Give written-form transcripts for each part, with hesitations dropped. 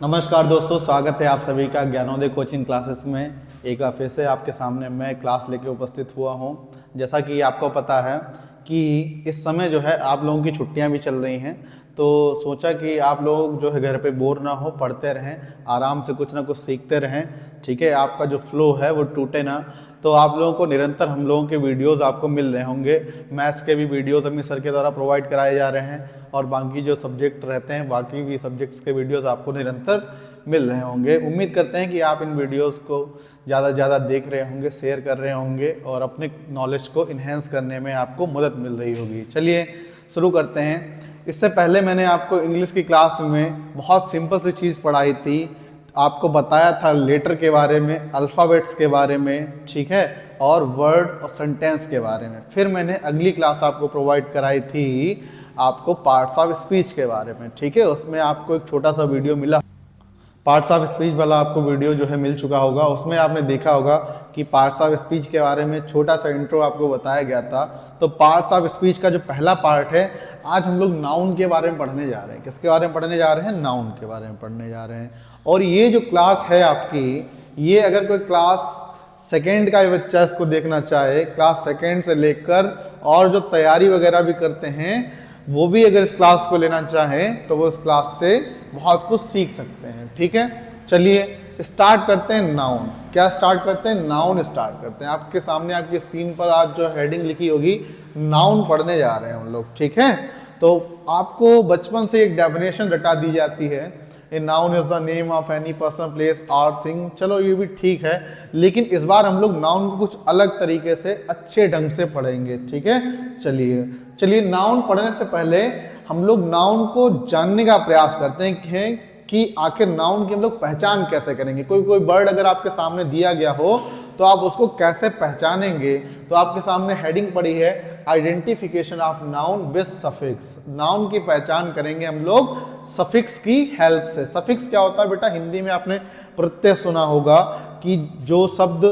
नमस्कार दोस्तों, स्वागत है आप सभी का ज्ञानोदय कोचिंग क्लासेस में। एक बार फिर से आपके सामने मैं क्लास लेके उपस्थित हुआ हूं। जैसा कि आपको पता है कि इस समय जो है आप लोगों की छुट्टियां भी चल रही हैं, तो सोचा कि आप लोग जो है घर पे बोर ना हो, पढ़ते रहें, आराम से कुछ ना कुछ सीखते रहें। ठीक है, आपका जो फ्लो है वो टूटे ना। तो आप लोगों को निरंतर हम लोगों के वीडियोस आपको मिल रहे होंगे। मैथ्स के भी वीडियोस अमित सर के द्वारा प्रोवाइड कराए जा रहे हैं और बाकी जो सब्जेक्ट रहते हैं, बाकी भी सब्जेक्ट्स के वीडियोस आपको निरंतर मिल रहे होंगे। उम्मीद करते हैं कि आप इन वीडियोस को ज़्यादा से ज़्यादा देख रहे होंगे, शेयर कर रहे होंगे और अपने नॉलेज को इन्हेंस करने में आपको मदद मिल रही होगी। चलिए शुरू करते हैं। इससे पहले मैंने आपको इंग्लिश की क्लास में बहुत सिंपल सी चीज़ पढ़ाई थी। आपको बताया था लेटर के बारे में, अल्फ़ाबेट्स के बारे में, ठीक है, और वर्ड और सेंटेंस के बारे में। फिर मैंने अगली क्लास आपको प्रोवाइड कराई थी आपको पार्ट्स ऑफ स्पीच के बारे में। ठीक है, उसमें आपको एक छोटा सा वीडियो मिला, पार्ट्स ऑफ स्पीच वाला आपको वीडियो जो है मिल चुका होगा। उसमें आपने देखा होगा कि पार्ट्स ऑफ स्पीच के बारे में छोटा सा इंट्रो आपको बताया गया था। तो पार्ट्स ऑफ स्पीच का जो पहला पार्ट है, आज हम लोग नाउन के बारे में पढ़ने जा रहे हैं। किसके बारे में पढ़ने जा रहे हैं? नाउन के बारे में पढ़ने जा रहे हैं। और ये जो क्लास है आपकी, ये अगर कोई क्लास सेकेंड का बच्चा इसको देखना चाहे, क्लास सेकेंड से लेकर और जो तैयारी वगैरह भी करते हैं वो भी अगर इस क्लास को लेना चाहें तो वो इस क्लास से बहुत कुछ सीख सकते हैं। ठीक है, चलिए स्टार्ट करते हैं। नाउन क्या स्टार्ट करते हैं? नाउन स्टार्ट करते हैं। आपके सामने आपकी स्क्रीन पर आज जो हेडिंग लिखी होगी, नाउन पढ़ने जा रहे हैं हम लोग। ठीक है, तो आपको बचपन से एक डेफिनेशन रटा दी जाती है, a noun is the name of any person, place और थिंग। चलो ये भी ठीक है, लेकिन इस बार हम लोग नाउन को कुछ अलग तरीके से अच्छे ढंग से पढ़ेंगे। ठीक है, चलिए नाउन पढ़ने से पहले हम लोग नाउन को जानने का प्रयास करते हैं कि आखिर नाउन की हम लोग पहचान कैसे करेंगे। कोई वर्ड अगर आपके सामने दिया गया हो तो आप उसको कैसे पहचानेंगे। तो आपके सामने हेडिंग पड़ी है, identification of noun with suffix. Noun की पहचान करेंगे हम लोग सफिक्स की हेल्प से। सफिक्स क्या होता है बेटा? हिंदी में आपने प्रत्यय सुना होगा कि जो शब्द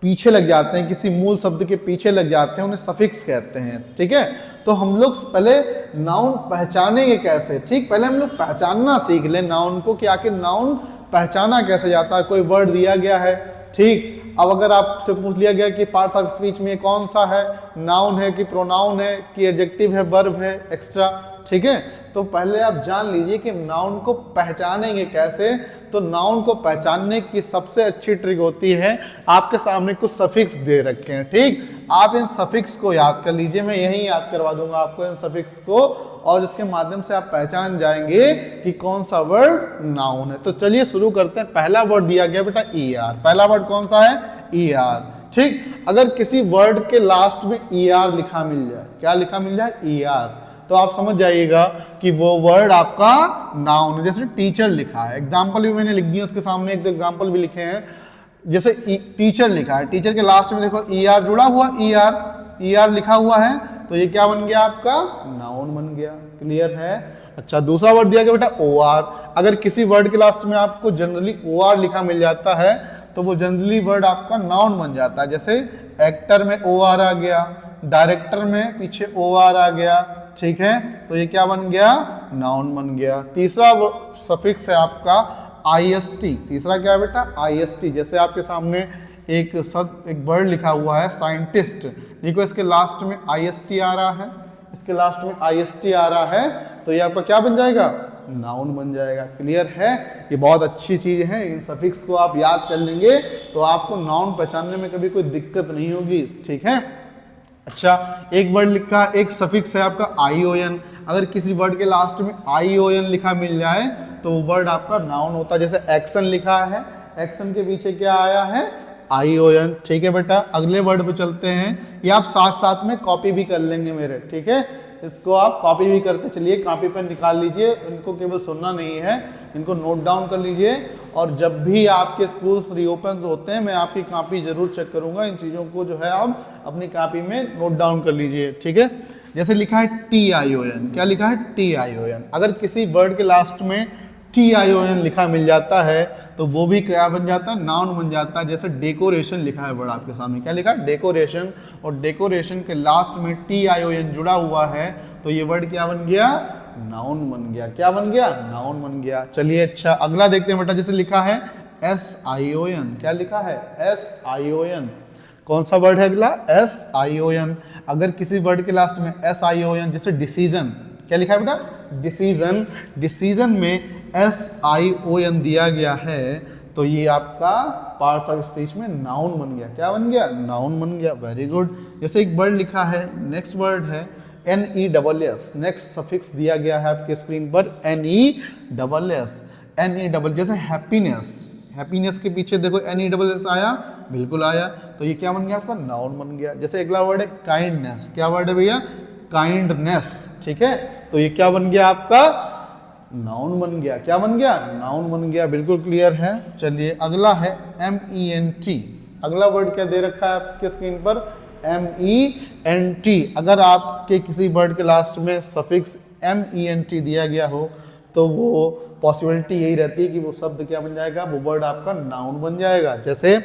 पीछे लग जाते हैं, किसी मूल शब्द के पीछे लग जाते हैं, उन्हें सफिक्स कहते हैं। ठीक है, तो हम लोग पहले नाउन पहचानेंगे कैसे। ठीक, पहले हम लोग पहचानना सीख लें नाउन को कि आखिर नाउन पहचाना कैसे जाता है। कोई वर्ड दिया गया है, ठीक, अब अगर आपसे पूछ लिया गया कि पार्ट्स ऑफ स्पीच में कौन सा है, नाउन है कि प्रोनाउन है कि एडजेक्टिव है, वर्ब है, एक्स्ट्रा। ठीक है, तो पहले आप जान लीजिए कि नाउन को पहचानेंगे कैसे। तो नाउन को पहचानने की सबसे अच्छी ट्रिक होती है, आपके सामने कुछ सफिक्स दे रखे हैं। ठीक, आप इन सफिक्स को याद कर लीजिए, मैं यही याद करवा दूंगा आपको इन सफिक्स को, और इसके माध्यम से आप पहचान जाएंगे कि कौन सा वर्ड नाउन है। तो चलिए शुरू करते हैं। पहला वर्ड दिया गया बेटा ई आर। पहला वर्ड कौन सा है? E R. ठीक, अगर किसी वर्ड के लास्ट में ई आर लिखा मिल जाए, क्या लिखा मिल जाए? ई आर, तो आप समझ जाइएगा कि वो वर्ड आपका नाउन है। जैसे टीचर लिखा है, एग्जाम्पल भी मैंने लिख दिया उसके सामने, एक दो एग्जाम्पल भी लिखे हैं। जैसे टीचर लिखा है, टीचर के लास्ट में देखो ई आर जुड़ा हुआ, ई आर लिखा हुआ है, तो ये क्या बन गया? आपका नाउन बन गया। क्लियर है? अच्छा, दूसरा वर्ड दिया गया बेटा ओ आर। अगर किसी वर्ड के लास्ट में आपको जनरली ओ आर लिखा मिल जाता है तो वो जनरली वर्ड आपका नाउन बन जाता है। जैसे एक्टर में ओ आर आ गया, डायरेक्टर में पीछे ओ आर आ गया। ठीक है, तो ये क्या बन गया? नाउन बन गया। तीसरा सफिक्स है आपका आईएसटी। तीसरा क्या है बेटा? आईएसटी। जैसे आपके सामने एक वर्ड लिखा हुआ है साइंटिस्ट, देखो इसके लास्ट में आईएसटी आ रहा है, इसके लास्ट में आईएसटी आ रहा है, तो ये आपका क्या बन जाएगा? नाउन बन जाएगा। क्लियर है? ये बहुत अच्छी चीज है। इन सफिक्स को आप याद कर लेंगे तो आपको नाउन पहचानने में कभी कोई दिक्कत नहीं होगी। ठीक है, अच्छा, एक वर्ड लिखा, एक सफिक्स है आपका आईओएन। अगर किसी वर्ड के लास्ट में आईओएन लिखा मिल जाए तो वो वर्ड आपका नाउन होता है। जैसे एक्शन लिखा है, एक्शन के पीछे क्या आया है? आईओएन। ठीक है बेटा, अगले वर्ड पे चलते हैं। ये आप साथ साथ में कॉपी भी कर लेंगे मेरे। ठीक है, इसको आप कॉपी भी करते चलिए, कॉपी पेन निकाल लीजिए, इनको केवल सुनना नहीं है, इनको नोट डाउन कर लीजिए। और जब भी आपके स्कूल्स रीओपन होते हैं मैं आपकी कॉपी जरूर चेक करूंगा। इन चीज़ों को जो है आप अपनी कॉपी में नोट डाउन कर लीजिए। ठीक है, जैसे लिखा है टी आई ओ एन। क्या लिखा है? T I O N. अगर किसी वर्ड के लास्ट में टी आई ओ एन लिखा मिल जाता है तो वो भी क्या बन जाता है? नाउन बन जाता है। जैसे डेकोरेशन लिखा है वर्ड आपके सामने, क्या लिखा है? डेकोरेशन, और डेकोरेशन के लास्ट में टी आई ओ एन जुड़ा हुआ है तो ये वर्ड क्या बन गया? नाउन बन गया। क्या बन गया? नाउन बन गया। चलिए अच्छा अगला देखते हैं बेटा, जैसे लिखा है SION। क्या लिखा है? SION। कौन सा वर्ड है अगला? SION। अगर किसी वर्ड के लास्ट में SION, जैसे डिसीजन, क्या लिखा है बेटा? डिसीजन। डिसीजन में SION दिया गया है तो ये आपका पार्ट्स ऑफ स्पीच में नाउन बन गया। क्या बन गया? नाउन बन गया। Very good. जैसे एक वर्ड लिखा है, नेक्स्ट वर्ड है NESS। नेक्स्ट सफिक्स दिया गया है आपके स्क्रीन पर NESS। NESS जैसे हैप्पीनेस। हैप्पीनेस के पीछे देखो NESS आया, बिल्कुल आया, तो ये क्या बन गया आपका? नाउन बन गया। जैसे अगला वर्ड है काइंडनेस। क्या वर्ड है भैया? काइंडनेस। ठीक है, तो ये क्या बन गया आपका? नाउन बन गया। क्या बन गया? नाउन बन गया। बिल्कुल क्लियर है। चलिए अगला है MENT। अगला वर्ड क्या दे रखा है आपके स्क्रीन पर? MENT। अगर आपके किसी वर्ड के लास्ट में सफिक्स MENT दिया गया हो तो वो पॉसिबिलिटी यही रहती है कि वो शब्द क्या बन जाएगा? वो वर्ड आपका नाउन बन जाएगा। जैसे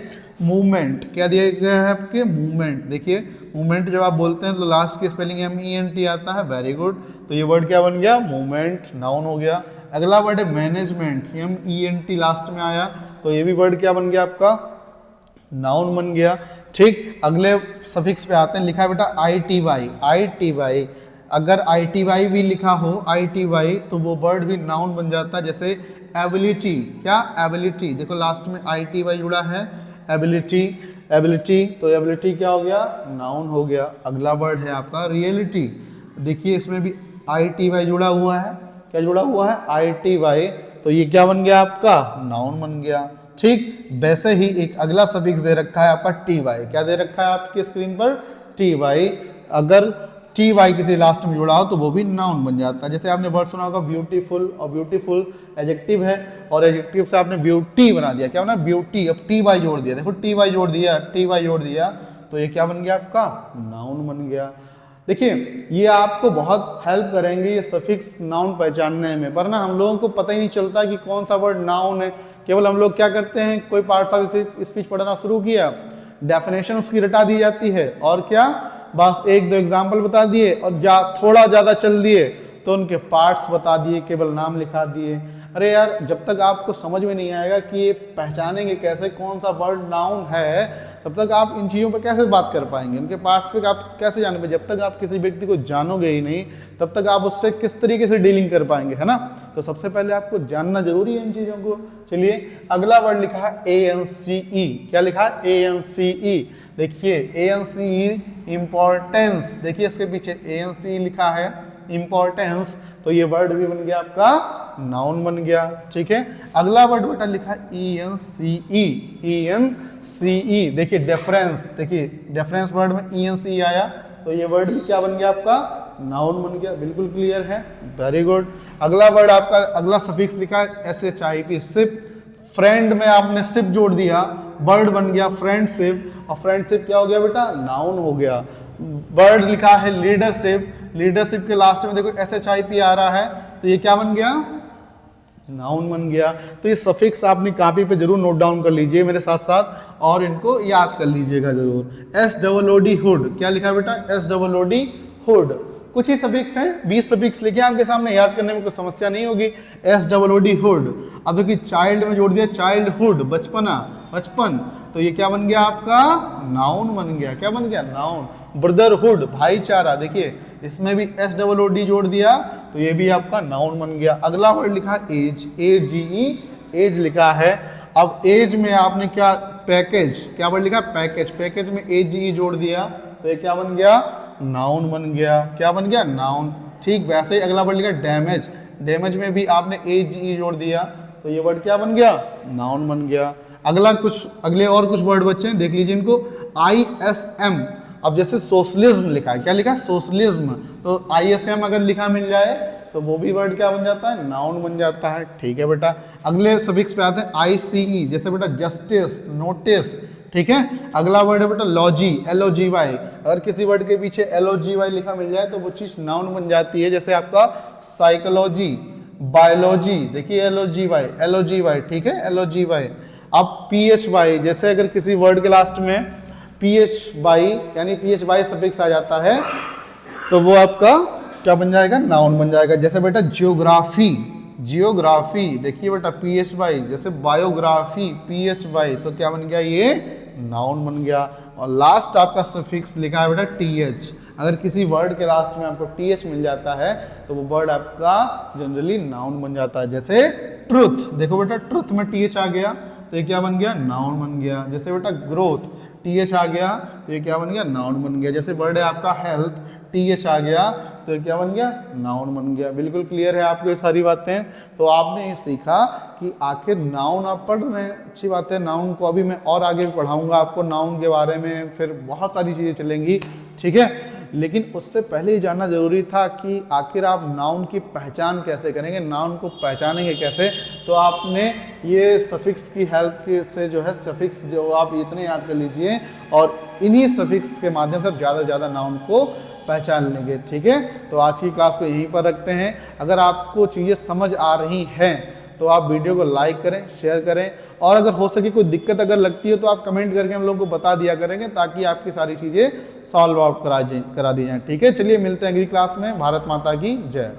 मूवमेंट। क्या दिया गया है आपके? मूवमेंट। देखिए मूवमेंट जब आप बोलते हैं तो लास्ट की स्पेलिंग MENT आता है। Very good. तो ये वर्ड क्या बन गया? मूवमेंट, नाउन हो गया। अगला वर्ड है मैनेजमेंट। MENT लास्ट में आया तो ये भी वर्ड क्या बन गया आपका? नाउन बन गया। ठीक, अगले सफिक्स पे आते हैं। लिखा है बेटा ITY। अगर ITY भी लिखा हो, ITY, तो वो वर्ड भी नाउन बन जाता है। जैसे एबिलिटी। क्या? एबिलिटी। देखो लास्ट में ITY जुड़ा है, एबिलिटी, तो एबिलिटी क्या हो गया? नाउन हो गया। अगला वर्ड है आपका रियलिटी। देखिए इसमें भी ITY जुड़ा हुआ है। क्या जुड़ा हुआ है? ITY, तो ये क्या बन गया आपका? नाउन बन गया। ठीक, वैसे ही एक अगला सफिक्स दे रखा है आपका TY। क्या दे रखा है आपकी स्क्रीन पर? TY। अगर TY किसी लास्ट में जुड़ा हो तो वो भी नाउन बन जाता है। जैसे आपने वर्ड सुना होगा ब्यूटीफुल, और ब्यूटीफुल एडजेक्टिव है और एडजेक्टिव से आपने ब्यूटी बना दिया। क्या बना? ब्यूटी। अब TY जोड़ दिया, देखो TY जोड़ दिया, तो ये क्या बन गया आपका? नाउन बन गया। देखिए ये आपको बहुत हेल्प करेंगे ये सफिक्स नाउन पहचानने में, वरना हम लोगों को पता ही नहीं चलता कि कौन सा वर्ड नाउन है। केवल हम लोग क्या करते हैं, कोई पार्ट्स ऑफ स्पीच पढ़ना शुरू किया, डेफिनेशन उसकी रटा दी जाती है और क्या बस एक दो एग्जाम्पल बता दिए और थोड़ा ज़्यादा चल दिए तो उनके पार्ट्स बता दिए, केवल नाम लिखा दिए। अरे यार, जब तक आपको समझ में नहीं आएगा कि ये पहचानेंगे कैसे कौन सा वर्ड नाउन है, तब तक आप इन चीज़ों पर कैसे बात कर पाएंगे, उनके पार्ट्स पे आप कैसे जान पाएंगे। जब तक आप किसी व्यक्ति को जानोगे ही नहीं तब तक आप उससे किस तरीके से डीलिंग कर पाएंगे, है ना। तो सबसे पहले आपको जानना जरूरी है इन चीज़ों को। चलिए अगला वर्ड लिखा है ANCE। क्या लिखा है? ANCE। देखिए ANCE इम्पोर्टेंस, देखिए इसके पीछे ANCE लिखा है इम्पोर्टेंस, तो ये वर्ड भी बन गया आपका नाउन बन गया। ठीक है, अगला वर्ड बेटा लिखा है ENCE। देखिए डिफरेंस, देखिए डिफरेंस वर्ड में ENCE आया तो ये वर्ड भी क्या बन गया आपका? नाउन बन गया। बिल्कुल क्लियर है, वेरी गुड। अगला वर्ड आपका अगला सफिक्स लिखा है SHIP, सिप। फ्रेंड में आपने सिप जोड़ दिया, वर्ड बन गया फ्रेंडशिप, और फ्रेंडशिप क्या हो गया बेटा? नाउन हो गया। वर्ड लिखा है लीडरशिप, लीडरशिप के लास्ट में देखो SHIP आ रहा है तो ये क्या बन गया? नाउन बन गया। तो ये सफिक्स आपने कॉपी पे जरूर नोट डाउन कर लीजिए मेरे साथ साथ और इनको याद कर लीजिएगा जरूर। SOOD hood. क्या लिखा है बेटा? SOOD hood. कुछ ही सफिक्स हैं, 20 सफिक्स लिखे आपके सामने, याद करने में कोई समस्या नहीं होगी। SOOD hood. अब देखिए चाइल्ड में जोड़ दिया चाइल्डहुड, बचपना, बचपन, तो ये क्या बन गया आपका? नाउन बन गया। क्या बन गया? नाउन। ब्रदरहुड, भाईचारा, देखिए इसमें भी SOOD जोड़ दिया तो ये भी आपका नाउन बन गया। अगला वर्ड लिखा एज, AGE, एज लिखा है। अब एज में आपने क्या? पैकेज। क्या वर्ड लिखा? पैकेज। पैकेज में AGE जोड़ दिया तो ये क्या बन गया? नाउन बन गया। क्या बन गया? नाउन। ठीक वैसे ही अगला वर्ड लिखा डैमेज, डैमेज में भी आपने AGE जोड़ दिया तो ये वर्ड क्या बन गया? नाउन बन गया। अगले और कुछ वर्ड बच्चे हैं, देख लीजिए इनको। ISM। अब जैसे सोशलिज्म लिखा है, क्या लिखा है? सोशलिज्म, तो ISM अगर लिखा मिल जाए तो वो भी वर्ड क्या बन जाता है? नाउन बन जाता है। ठीक है बेटा, अगले सफिक्स पे आते हैं ICE, जैसे बेटा जस्टिस, नोटिस। ठीक है, अगला वर्ड है बेटा लॉजी, LOGY। अगर किसी वर्ड के पीछे LOGY लिखा मिल जाए तो वो चीज नाउन बन जाती है। जैसे आपका साइकोलॉजी, बायोलॉजी, देखिए LOGY, ठीक है, LOGY। अब PHY, जैसे अगर किसी वर्ड के लास्ट में PHY यानी PHY सफिक्स आ जाता है तो वो आपका क्या बन जाएगा, नाउन बन जाएगा। जैसे बेटा जियोग्राफी, जियोग्राफी देखिए बेटा PHY, जैसे बायोग्राफी PHY, तो क्या बन गया, ये नाउन बन गया। और लास्ट आपका सफिक्स लिखा है बेटा TH, अगर किसी वर्ड के लास्ट में आपको TH मिल जाता है तो वो वर्ड आपका जनरली नाउन बन जाता है। जैसे ट्रुथ, देखो बेटा ट्रुथ में TH आ गया तो ये क्या बन गया, नाउन बन गया। जैसे बेटा ग्रोथ, TH आ गया तो ये क्या बन गया, नाउन बन गया। जैसे वर्ड है आपका हेल्थ, TH आ गया तो ये क्या बन गया, नाउन बन गया। बिल्कुल क्लियर है आपको ये सारी बातें। तो आपने ये सीखा कि आखिर नाउन आप पढ़ रहे हैं, अच्छी बात है। नाउन को अभी मैं और आगे पढ़ाऊंगा आपको नाउन के बारे में, फिर बहुत सारी चीज़ें चलेंगी, ठीक है। लेकिन उससे पहले ही जानना जरूरी था कि आखिर आप नाउन की पहचान कैसे करेंगे, नाउन को पहचानेंगे कैसे। तो आपने ये सफिक्स की हेल्प से जो है, सफिक्स जो आप इतने याद कर लीजिए और इन्हीं सफिक्स के माध्यम से ज़्यादा से ज़्यादा नाउन को पहचान लेंगे, ठीक है। तो आज की क्लास को यहीं पर रखते हैं। अगर आपको चीज़ें समझ आ रही हैं तो आप वीडियो को लाइक करें, शेयर करें, और अगर हो सके कोई दिक्कत अगर लगती है तो आप कमेंट करके हम लोग को बता दिया करेंगे, ताकि आपकी सारी चीज़ें सॉल्व आउट करा दी जाएँ, ठीक है। चलिए मिलते हैं अगली क्लास में। भारत माता की जय।